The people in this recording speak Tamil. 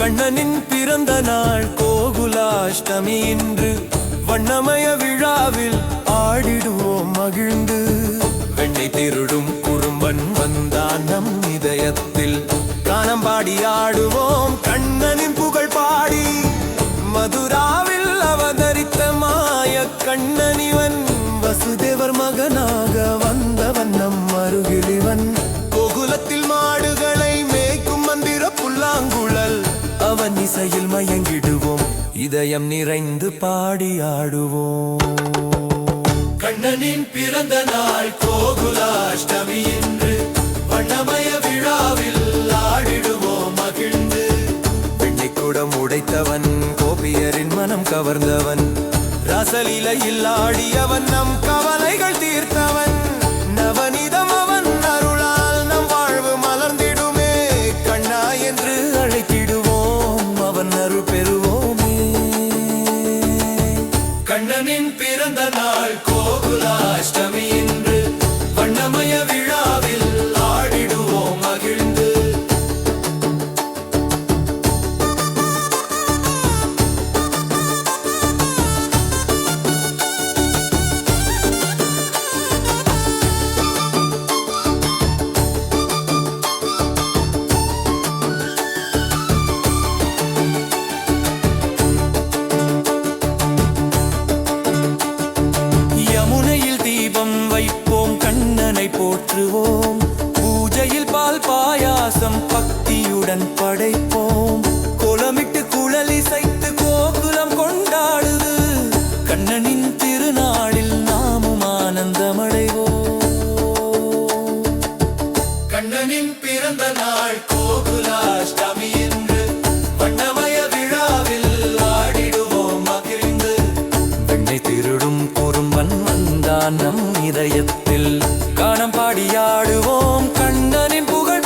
கண்ணனின் பிறந்த நாள் கோகுலாஷ்டமி இன்று வண்ணமய விழாவில் ஆடிடுவோம் மகிழ்ந்து. வெண்ணை திருடும் குறும்பன் வந்தான் நம் இதயத்தில், கானம் பாடி ஆடுவோம் கண்ணனின் புகழ் பாடி. மதுராவில் அவதரித்த மாய கண்ணனிவன், வசுதேவர் மகனாக வந்தவன் நம் அருகிலிவன். கோகுலத்தில் மாடுகளை மேய்க்கும் மந்திர புல்லாங்குழல், அவன் இசையில் மயங்கிடுவோம், இதயம் நிறைந்து பாடி ஆடுவோம். கண்ணனின் பிறந்த நாள் கோகுலாஷ்டமி இன்று வண்ணமய விழாவில் ஆடிடுவோம் மகிழ்ந்து. வெண்ணிக்குடம் உடைத்தவன், கோபியரின் மனம் கவர்ந்தவன், ராசலீலையில் ஆடியவன், நம் கவலைகள் தீர்த்தவன். நவநீதம் அவன் அருளால் நம் வாழ்வு மலர்ந்திடுமே, கண்ணா என்று அழைத்திடுவோம், அவன் அருள் பெறுவோமே. கண்ணனின் பிறந்த நாள் கோகுலாஷ்டமி இன்று வண்ணமய விழாவில் ஆடிடுவோம் மகிழ்ந்து. வைப்போம் கண்ணனை போற்றுவோம், பூஜையில் பால் பாயாசம் பக்தியுடன் படைப்போம். கோலமிட்டு குழல் இசைத்து கோகுலம் கொண்டாடுது, கண்ணனின் திருநாளில் நாமும் ஆனந்தமடைவோம். கண்ணனின் பிறந்த நாள் கோகுலாஷ்டமி இன்று வண்ணமய விழாவில் ஆடிடுவோம் மகிழ்ந்து. வெண்ணை திருடும் குறும்பன் வந்தான் நம் இதயத்தில், கானம் பாடி ஆடுவோம் கண்ணனின் புகழ்